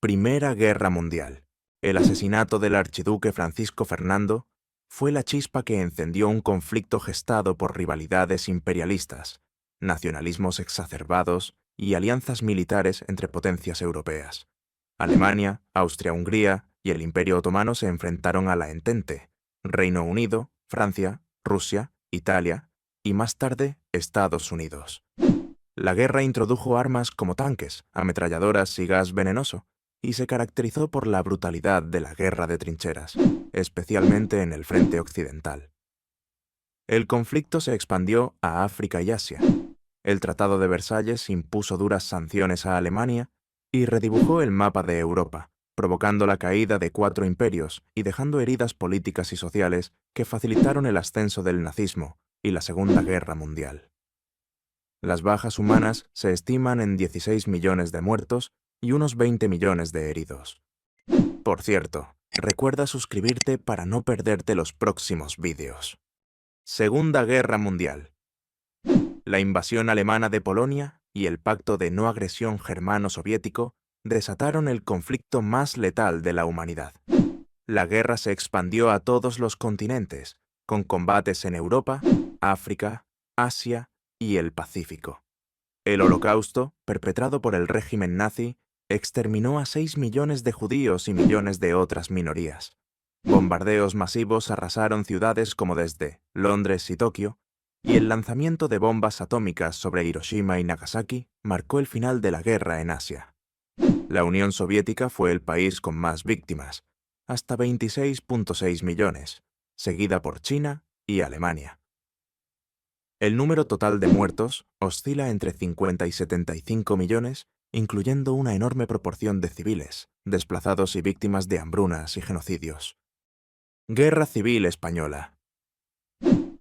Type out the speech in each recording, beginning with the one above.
Primera Guerra Mundial. El asesinato del archiduque Francisco Fernando fue la chispa que encendió un conflicto gestado por rivalidades imperialistas, nacionalismos exacerbados y alianzas militares entre potencias europeas. Alemania, Austria-Hungría y el Imperio Otomano se enfrentaron a la Entente, Reino Unido, Francia, Rusia, Italia y más tarde Estados Unidos. La guerra introdujo armas como tanques, ametralladoras y gas venenoso, y se caracterizó por la brutalidad de la guerra de trincheras, especialmente en el frente occidental. El conflicto se expandió a África y Asia. El Tratado de Versalles impuso duras sanciones a Alemania y redibujó el mapa de Europa, provocando la caída de 4 imperios y dejando heridas políticas y sociales que facilitaron el ascenso del nazismo y la Segunda Guerra Mundial. Las bajas humanas se estiman en 16 millones de muertos y unos 20 millones de heridos. Por cierto, recuerda suscribirte para no perderte los próximos vídeos. Segunda Guerra Mundial. La invasión alemana de Polonia y el pacto de no agresión germano-soviético desataron el conflicto más letal de la humanidad. La guerra se expandió a todos los continentes, con combates en Europa, África, Asia y el Pacífico. El Holocausto, perpetrado por el régimen nazi, exterminó a 6 millones de judíos y millones de otras minorías. Bombardeos masivos arrasaron ciudades como desde Londres y Tokio, y el lanzamiento de bombas atómicas sobre Hiroshima y Nagasaki marcó el final de la guerra en Asia. La Unión Soviética fue el país con más víctimas, hasta 26,6 millones, seguida por China y Alemania. El número total de muertos oscila entre 50 y 75 millones, incluyendo una enorme proporción de civiles, desplazados y víctimas de hambrunas y genocidios. Guerra Civil Española.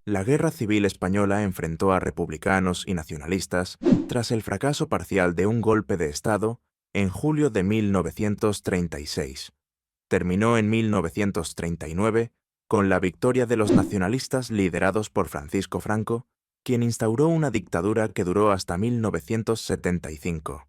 La Guerra Civil Española enfrentó a republicanos y nacionalistas tras el fracaso parcial de un golpe de Estado en julio de 1936. Terminó en 1939 con la victoria de los nacionalistas liderados por Francisco Franco, quien instauró una dictadura que duró hasta 1975.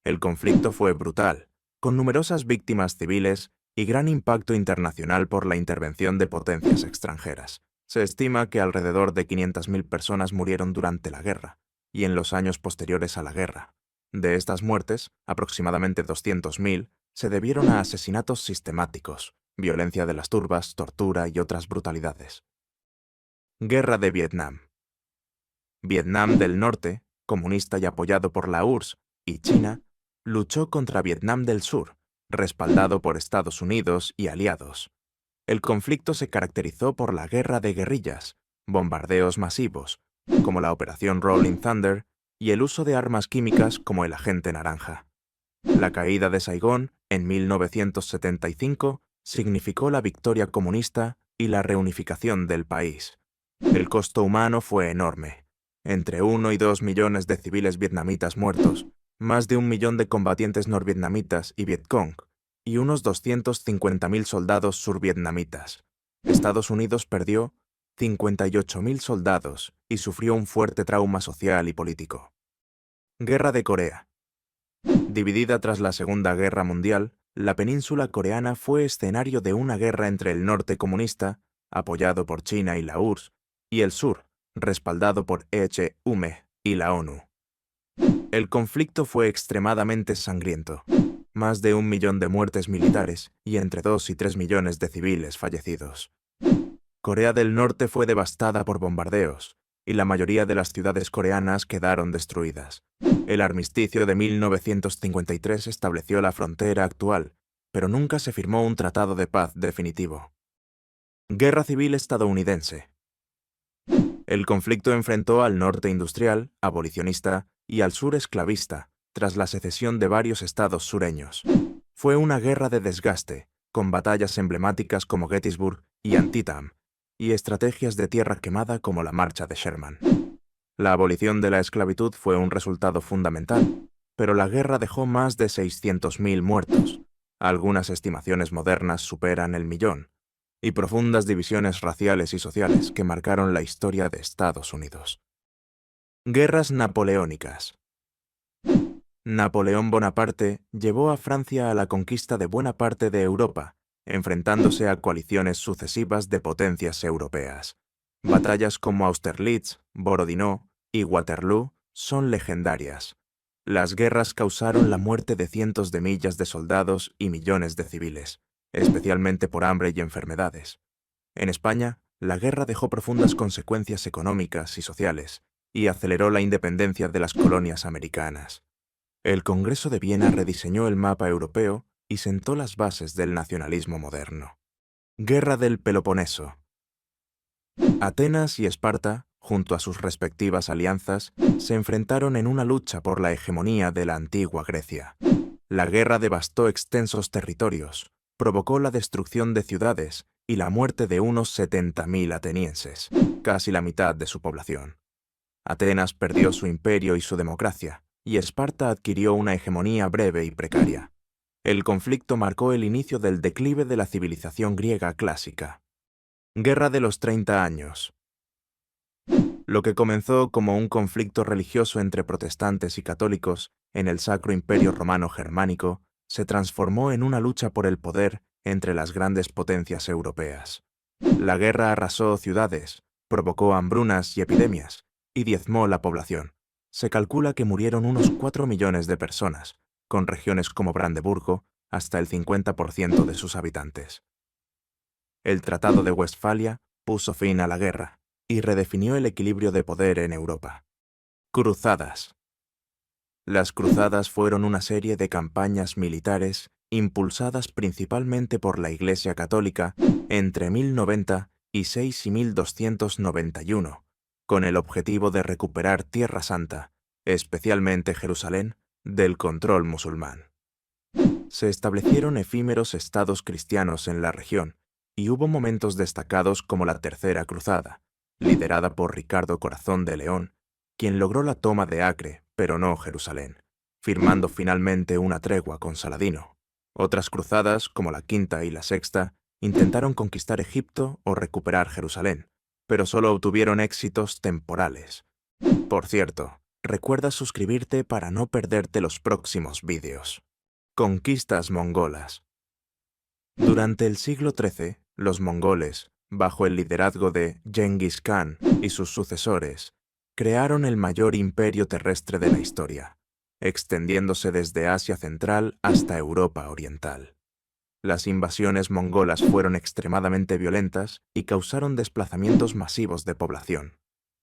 El conflicto fue brutal, con numerosas víctimas civiles y gran impacto internacional por la intervención de potencias extranjeras. Se estima que alrededor de 500.000 personas murieron durante la guerra y en los años posteriores a la guerra. De estas muertes, aproximadamente 200.000 se debieron a asesinatos sistemáticos, violencia de las turbas, tortura y otras brutalidades. Guerra de Vietnam. Vietnam del Norte, comunista y apoyado por la URSS, y China, luchó contra Vietnam del Sur, respaldado por Estados Unidos y aliados. El conflicto se caracterizó por la guerra de guerrillas, bombardeos masivos, como la Operación Rolling Thunder, y el uso de armas químicas como el agente naranja. La caída de Saigón, en 1975, significó la victoria comunista y la reunificación del país. El costo humano fue enorme. Entre 1 y 2 millones de civiles vietnamitas muertos, más de 1 millón de combatientes norvietnamitas y Vietcong, y unos 250.000 soldados survietnamitas. Estados Unidos perdió 58.000 soldados y sufrió un fuerte trauma social y político. Guerra de Corea. Dividida tras la Segunda Guerra Mundial, la península coreana fue escenario de una guerra entre el norte comunista, apoyado por China y la URSS, y el sur, respaldado por EHUME y la ONU. El conflicto fue extremadamente sangriento. Más de 1 millón de muertes militares y entre 2 y 3 millones de civiles fallecidos. Corea del Norte fue devastada por bombardeos, y la mayoría de las ciudades coreanas quedaron destruidas. El armisticio de 1953 estableció la frontera actual, pero nunca se firmó un tratado de paz definitivo. Guerra Civil Estadounidense. El conflicto enfrentó al norte industrial, abolicionista, y al sur esclavista, tras la secesión de varios estados sureños. Fue una guerra de desgaste, con batallas emblemáticas como Gettysburg y Antietam, y estrategias de tierra quemada como la Marcha de Sherman. La abolición de la esclavitud fue un resultado fundamental, pero la guerra dejó más de 600.000 muertos. Algunas estimaciones modernas superan el millón, y profundas divisiones raciales y sociales que marcaron la historia de Estados Unidos. Guerras napoleónicas. Napoleón Bonaparte llevó a Francia a la conquista de buena parte de Europa, enfrentándose a coaliciones sucesivas de potencias europeas. Batallas como Austerlitz, Borodino y Waterloo son legendarias. Las guerras causaron la muerte de cientos de millas de soldados y millones de civiles, especialmente por hambre y enfermedades. En España, la guerra dejó profundas consecuencias económicas y sociales, y aceleró la independencia de las colonias americanas. El Congreso de Viena rediseñó el mapa europeo y sentó las bases del nacionalismo moderno. Guerra del Peloponeso. Atenas y Esparta, junto a sus respectivas alianzas, se enfrentaron en una lucha por la hegemonía de la antigua Grecia. La guerra devastó extensos territorios, provocó la destrucción de ciudades y la muerte de unos 70.000 atenienses, casi la mitad de su población. Atenas perdió su imperio y su democracia, y Esparta adquirió una hegemonía breve y precaria. El conflicto marcó el inicio del declive de la civilización griega clásica. Guerra de los 30 años. Lo que comenzó como un conflicto religioso entre protestantes y católicos en el Sacro Imperio Romano Germánico se transformó en una lucha por el poder entre las grandes potencias europeas. La guerra arrasó ciudades, provocó hambrunas y epidemias, y diezmó la población. Se calcula que murieron unos 4 millones de personas, con regiones como Brandeburgo hasta el 50% de sus habitantes. El Tratado de Westfalia puso fin a la guerra y redefinió el equilibrio de poder en Europa. Cruzadas. Las cruzadas fueron una serie de campañas militares impulsadas principalmente por la Iglesia Católica entre 1090 y 6 y 1291, con el objetivo de recuperar Tierra Santa, especialmente Jerusalén, del control musulmán. Se establecieron efímeros estados cristianos en la región, y hubo momentos destacados como la Tercera Cruzada, liderada por Ricardo Corazón de León, quien logró la toma de Acre, pero no Jerusalén, firmando finalmente una tregua con Saladino. Otras cruzadas, como la Quinta y la Sexta, intentaron conquistar Egipto o recuperar Jerusalén, pero solo obtuvieron éxitos temporales. Por cierto, recuerda suscribirte para no perderte los próximos vídeos. Conquistas mongolas. Durante el siglo XIII, los mongoles, bajo el liderazgo de Genghis Khan y sus sucesores, crearon el mayor imperio terrestre de la historia, extendiéndose desde Asia Central hasta Europa Oriental. Las invasiones mongolas fueron extremadamente violentas y causaron desplazamientos masivos de población.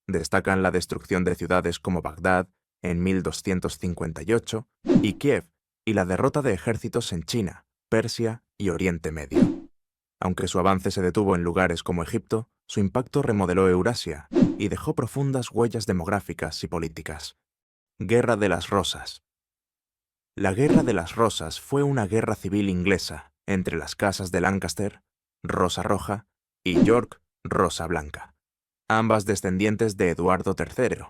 Destacan la destrucción de ciudades como Bagdad en 1258 y Kiev, y la derrota de ejércitos en China, Persia y Oriente Medio. Aunque su avance se detuvo en lugares como Egipto, su impacto remodeló Eurasia y dejó profundas huellas demográficas y políticas. Guerra de las Rosas. La Guerra de las Rosas fue una guerra civil inglesa entre las casas de Lancaster, Rosa Roja, y York, Rosa Blanca, ambas descendientes de Eduardo III.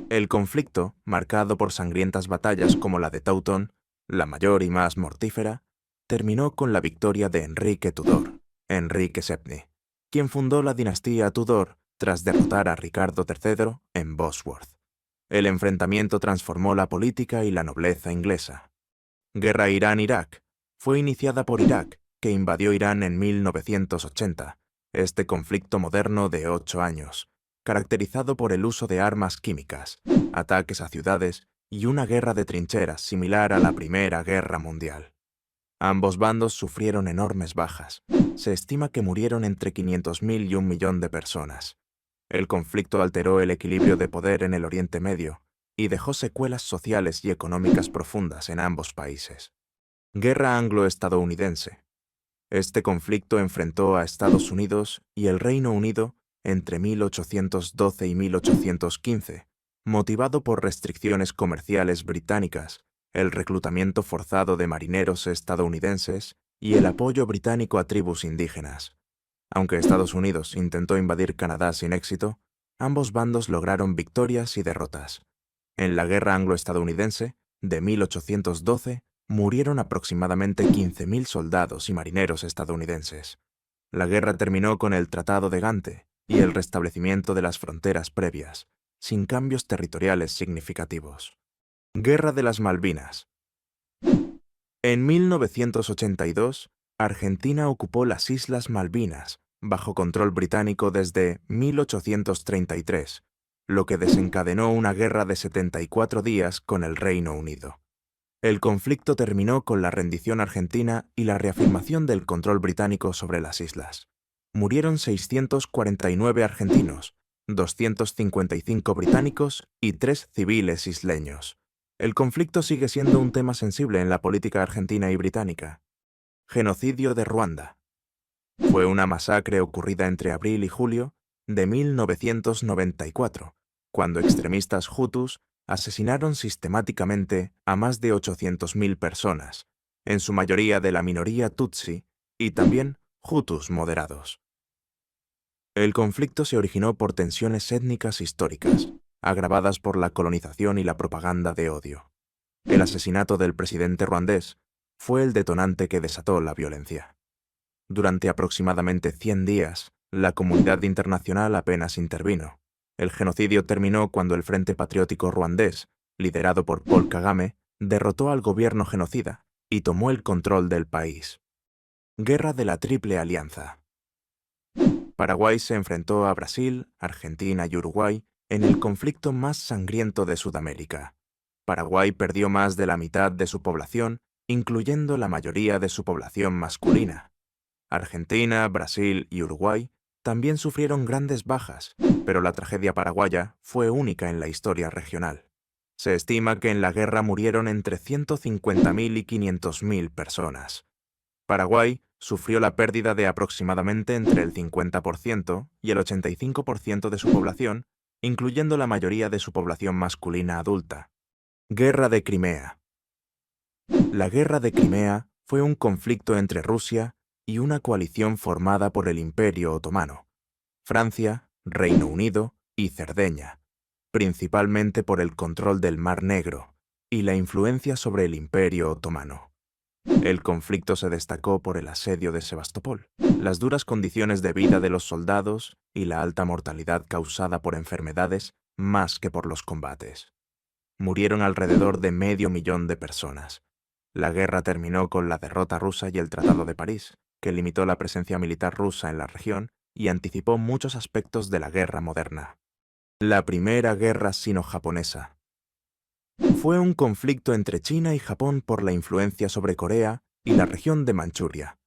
El conflicto, marcado por sangrientas batallas como la de Taunton, la mayor y más mortífera, terminó con la victoria de Enrique Tudor, Enrique VII, quien fundó la dinastía Tudor tras derrotar a Ricardo III en Bosworth. El enfrentamiento transformó la política y la nobleza inglesa. Guerra Irán-Irak. Fue iniciada por Irak, que invadió Irán en 1980. Este conflicto moderno de 8 años, caracterizado por el uso de armas químicas, ataques a ciudades y una guerra de trincheras similar a la Primera Guerra Mundial. Ambos bandos sufrieron enormes bajas. Se estima que murieron entre 500.000 y 1 millón de personas. El conflicto alteró el equilibrio de poder en el Oriente Medio y dejó secuelas sociales y económicas profundas en ambos países. Guerra anglo-estadounidense. Este conflicto enfrentó a Estados Unidos y el Reino Unido entre 1812 y 1815, motivado por restricciones comerciales británicas, el reclutamiento forzado de marineros estadounidenses y el apoyo británico a tribus indígenas. Aunque Estados Unidos intentó invadir Canadá sin éxito, ambos bandos lograron victorias y derrotas. En la Guerra Anglo-Estadounidense, de 1812, murieron aproximadamente 15.000 soldados y marineros estadounidenses. La guerra terminó con el Tratado de Gante y el restablecimiento de las fronteras previas, sin cambios territoriales significativos. Guerra de las Malvinas. En 1982, Argentina ocupó las Islas Malvinas, bajo control británico desde 1833, lo que desencadenó una guerra de 74 días con el Reino Unido. El conflicto terminó con la rendición argentina y la reafirmación del control británico sobre las islas. Murieron 649 argentinos, 255 británicos y 3 civiles isleños. El conflicto sigue siendo un tema sensible en la política argentina y británica. Genocidio de Ruanda. Fue una masacre ocurrida entre abril y julio de 1994, cuando extremistas hutus asesinaron sistemáticamente a más de 800.000 personas, en su mayoría de la minoría tutsi y también hutus moderados. El conflicto se originó por tensiones étnicas históricas, agravadas por la colonización y la propaganda de odio. El asesinato del presidente ruandés fue el detonante que desató la violencia. Durante aproximadamente 100 días, la comunidad internacional apenas intervino. El genocidio terminó cuando el Frente Patriótico Ruandés, liderado por Paul Kagame, derrotó al gobierno genocida y tomó el control del país. Guerra de la Triple Alianza. Paraguay se enfrentó a Brasil, Argentina y Uruguay en el conflicto más sangriento de Sudamérica. Paraguay perdió más de la mitad de su población, incluyendo la mayoría de su población masculina. Argentina, Brasil y Uruguay también sufrieron grandes bajas, pero la tragedia paraguaya fue única en la historia regional. Se estima que en la guerra murieron entre 150.000 y 500.000 personas. Paraguay sufrió la pérdida de aproximadamente entre el 50% y el 85% de su población, incluyendo la mayoría de su población masculina adulta. Guerra de Crimea. La Guerra de Crimea fue un conflicto entre Rusia y una coalición formada por el Imperio Otomano, Francia, Reino Unido y Cerdeña, principalmente por el control del Mar Negro y la influencia sobre el Imperio Otomano. El conflicto se destacó por el asedio de Sebastopol, las duras condiciones de vida de los soldados y la alta mortalidad causada por enfermedades más que por los combates. Murieron alrededor de 500.000 de personas. La guerra terminó con la derrota rusa y el Tratado de París, que limitó la presencia militar rusa en la región y anticipó muchos aspectos de la guerra moderna. La Primera Guerra Sino-Japonesa. Fue un conflicto entre China y Japón por la influencia sobre Corea y la región de Manchuria.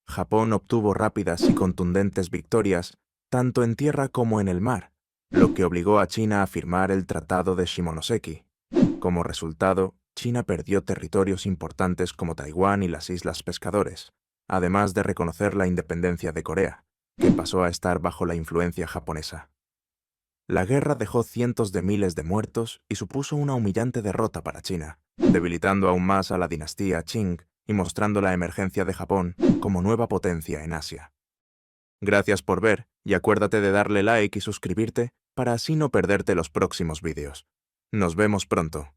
Japón obtuvo rápidas y contundentes victorias, tanto en tierra como en el mar, lo que obligó a China a firmar el Tratado de Shimonoseki. Como resultado, China perdió territorios importantes como Taiwán y las Islas Pescadores, además de reconocer la independencia de Corea, que pasó a estar bajo la influencia japonesa. La guerra dejó cientos de miles de muertos y supuso una humillante derrota para China, debilitando aún más a la dinastía Qing y mostrando la emergencia de Japón como nueva potencia en Asia. Gracias por ver y acuérdate de darle like y suscribirte para así no perderte los próximos vídeos. Nos vemos pronto.